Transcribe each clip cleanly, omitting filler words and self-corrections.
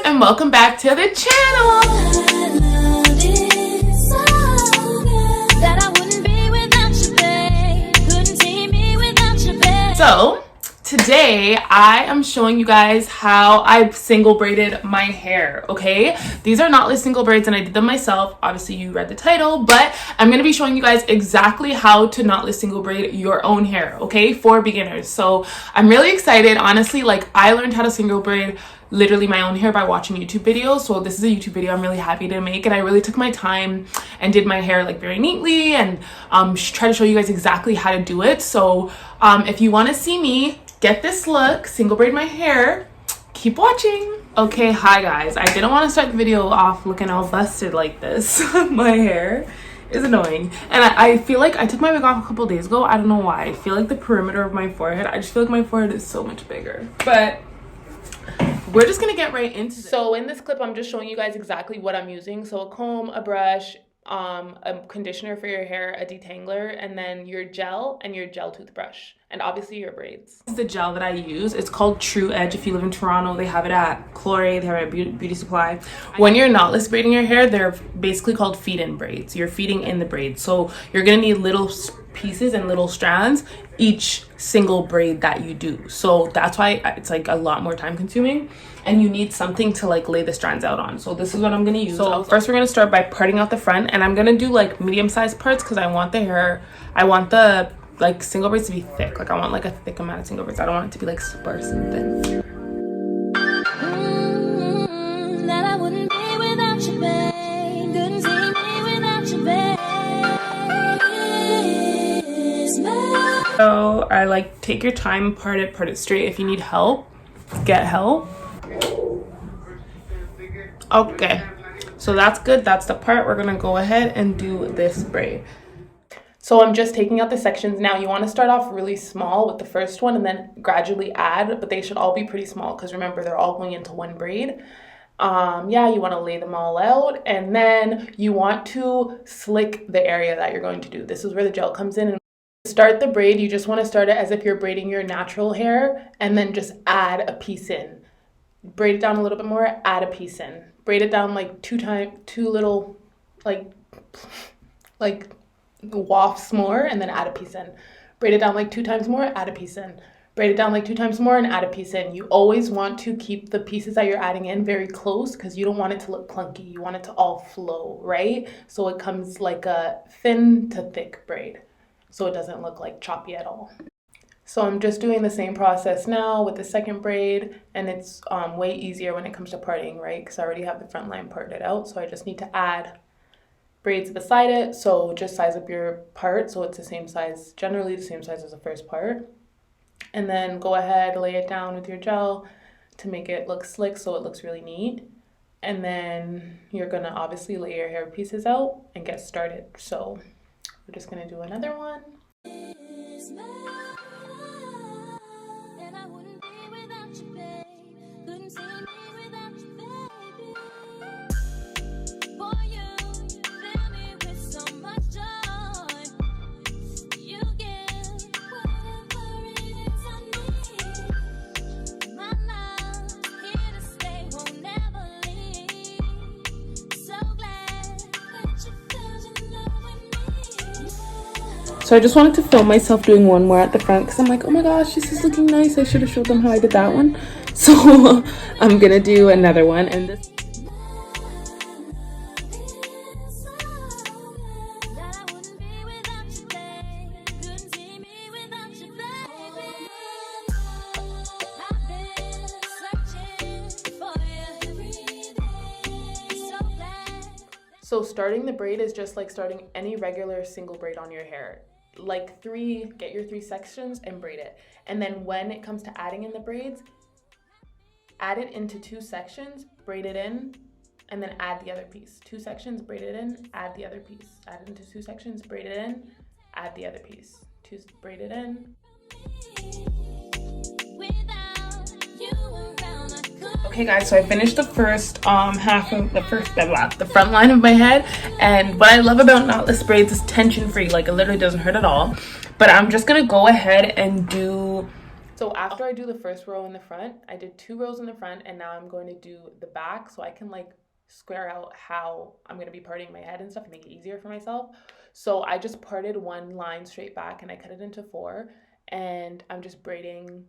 and welcome back to the channel. So today I am showing you guys how I single braided my hair. Okay, these are knotless single braids and I did them myself. Obviously you read the title, but I'm going to be showing you guys exactly how to knotless single braid your own hair, okay, for beginners. So I'm really excited. Honestly, like, I learned how to single braid literally my own hair by watching YouTube videos. So this is a YouTube video I'm really happy to make, and I really took my time and did my hair like very neatly and try to show you guys exactly how to do it. So if you want to see me get this look, single braid my hair, keep watching. Okay, hi guys. I didn't want to start the video off looking all busted like this. My hair is annoying, and I feel like I took my wig off a couple days ago. I don't know why. I feel like the perimeter of my forehead, I just feel like my forehead is so much bigger, but we're just gonna get right into this. So in this clip, I'm just showing you guys exactly what I'm using. So a comb, a brush, a conditioner for your hair, a detangler, and then your gel and your gel toothbrush, and obviously your braids. This is the gel that I use. It's called True Edge. If you live in Toronto, they have it at Chlorade, they have it at Beauty Supply. When you're knotless braiding your hair, they're basically called feed-in braids. You're feeding in the braids. So you're gonna need little pieces and little strands each single braid that you do. So that's why it's like a lot more time consuming, and you need something to like lay the strands out on. So this is what I'm gonna use. So first we're gonna start by parting out the front, and I'm gonna do like medium-sized parts because I want the like single braids to be thick. Like I want like a thick amount of single braids. I don't want it to be like sparse and thin. So I like take your time, part it straight. If you need help, get help. Okay, so that's good. That's the part. We're gonna go ahead and do this braid. So I'm just taking out the sections. Now you want to start off really small with the first one and then gradually add, but they should all be pretty small because remember, they're all going into one braid. Yeah, you want to lay them all out, and then you want to slick the area that you're going to do. This is where the gel comes in. And start the braid, you just want to start it as if you're braiding your natural hair, and then just add a piece in. Braid it down a little bit more, add a piece in. Braid it down like two little like wafts more, and then add a piece in. Braid it down like 2 times more, add a piece in. Braid it down like 2 times more and add a piece in. You always want to keep the pieces that you're adding in very close because you don't want it to look clunky. You want it to all flow, right? So it comes like a thin to thick braid, so it doesn't look like choppy at all. So I'm just doing the same process now with the second braid, and it's way easier when it comes to parting, right? Because I already have the front line parted out, so I just need to add braids beside it. So just size up your part so it's the same size, generally the same size as the first part. And then go ahead, lay it down with your gel to make it look slick so it looks really neat. And then you're gonna obviously lay your hair pieces out and get started. So we're just gonna do another one. So I just wanted to film myself doing one more at the front because I'm like, oh my gosh, this is looking nice. I should have showed them how I did that one. So I'm gonna do another one, and this. So starting the braid is just like starting any regular single braid on your hair. Like get your 3 sections and braid it. And then when it comes to adding in the braids, add it into 2 sections, braid it in, and then add the other piece. 2 sections, braid it in, add the other piece. Add it into 2 sections, braid it in, add the other piece. 2, braid it in. Okay guys, so I finished the first half of the front line of my head, and what I love about knotless braids is tension free. Like, it literally doesn't hurt at all. But I'm just gonna go ahead and do So after I do the first row in the front, I did 2 rows in the front, and now I'm going to do the back so I can like square out how I'm going to be parting my head and stuff and make it easier for myself. So I just parted one line straight back and I cut it into 4, and I'm just braiding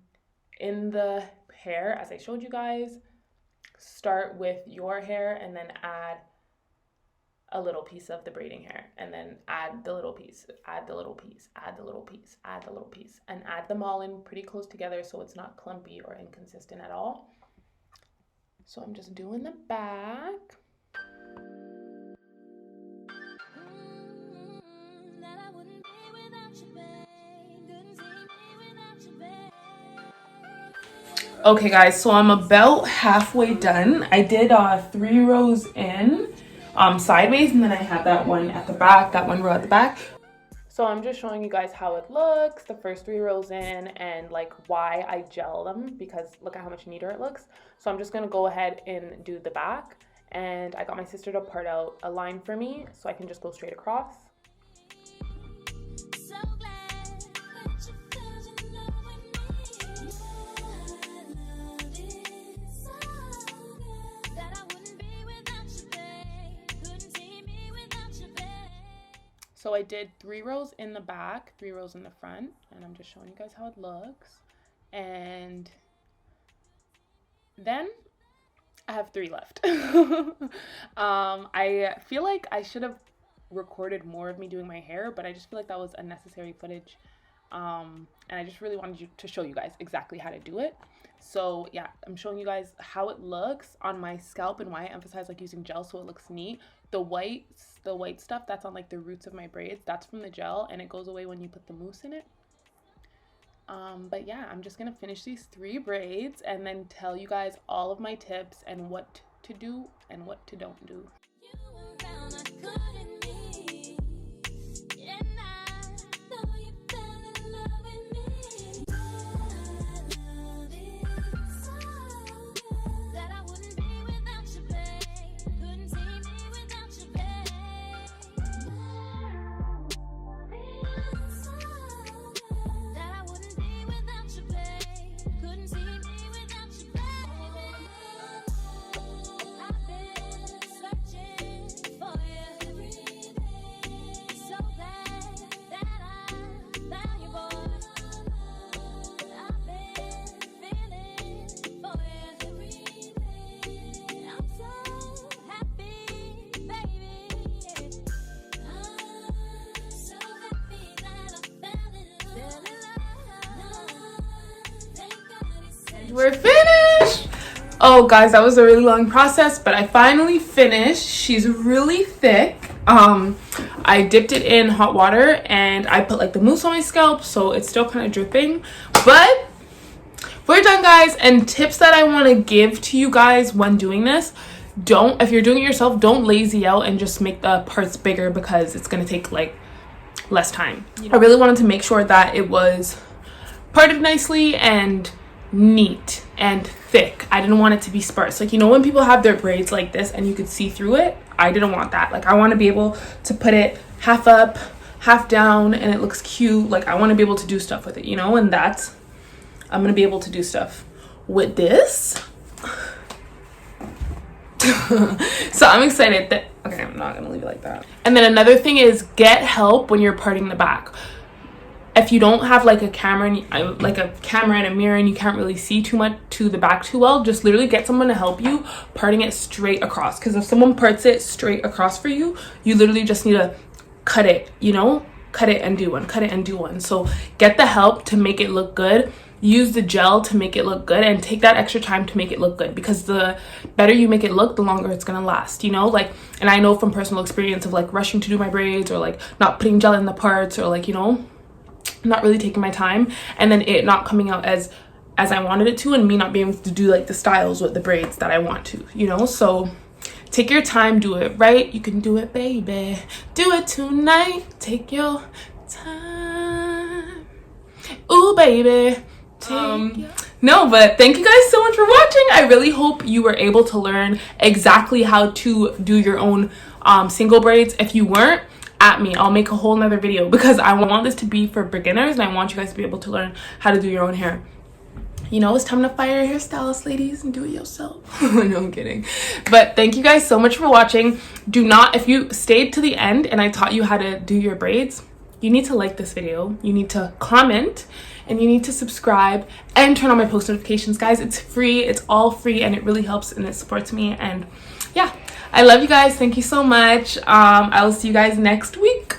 in the hair as I showed you guys. Start with your hair and then add a little piece of the braiding hair, and then add the little piece, add the little piece, add the little piece, add the little piece, and add them all in pretty close together so it's not clumpy or inconsistent at all. So I'm just doing the back. Okay guys, so I'm about halfway done. I did 3 rows in sideways, and then I had that one at the back, that one row at the back. So I'm just showing you guys how it looks, the first 3 rows in, and like why I gel them, because look at how much neater it looks. So I'm just gonna go ahead and do the back, and I got my sister to part out a line for me so I can just go straight across. So I did 3 rows in the back, 3 rows in the front, and I'm just showing you guys how it looks. And then I have 3 left. I feel like I should have recorded more of me doing my hair, but I just feel like that was unnecessary footage. And I just really wanted to show you guys exactly how to do it. So yeah, I'm showing you guys how it looks on my scalp and why I emphasize like using gel so it looks neat. The white stuff that's on like the roots of my braids, that's from the gel, and it goes away when you put the mousse in it. But yeah, I'm just gonna finish these 3 braids and then tell you guys all of my tips and what to do and what to don't do. We're finished. Oh guys, that was a really long process, but I finally finished. She's really thick. I dipped it in hot water and I put like the mousse on my scalp, so it's still kind of dripping, but we're done guys. And tips that I want to give to you guys when doing this: if you're doing it yourself, don't lazy out and just make the parts bigger, because it's going to take like less time. I really wanted to make sure that it was parted nicely and neat and thick. I didn't want it to be sparse. Like, you know, when people have their braids like this and you could see through it, I didn't want that. Like, I want to be able to put it half up, half down, and it looks cute. Like, I want to be able to do stuff with it, you know, and I'm gonna be able to do stuff with this. So I'm excited that, okay, I'm not gonna leave it like that. And then another thing is, get help when you're parting the back. If you don't have like a camera and a mirror and you can't really see too much to the back too well, just literally get someone to help you parting it straight across. Because if someone parts it straight across for you, you literally just need to cut it, you know, cut it and do one, cut it and do one. So get the help to make it look good. Use the gel to make it look good, and take that extra time to make it look good, because the better you make it look, the longer it's gonna last, you know. Like, and I know from personal experience of like rushing to do my braids, or like not putting gel in the parts, or like, you know, not really taking my time, and then it not coming out as I wanted it to, and me not being able to do like the styles with the braids that I want to, you know. So take your time, do it right. You can do it, baby. Do it tonight. Take your time. Ooh, baby. No, but thank you guys so much for watching. I really hope you were able to learn exactly how to do your own single braids. If you weren't, at me, I'll make a whole nother video, because I want this to be for beginners and I want you guys to be able to learn how to do your own hair. you know, it's time to fire a hairstylist, ladies, and do it yourself. No, I'm kidding. But thank you guys so much for watching. Do not, if you stayed to the end and I taught you how to do your braids, you need to like this video, you need to comment, and you need to subscribe and turn on my post notifications, guys. It's free, it's all free, and it really helps and it supports me. And yeah, I love you guys. Thank you so much. I will see you guys next week.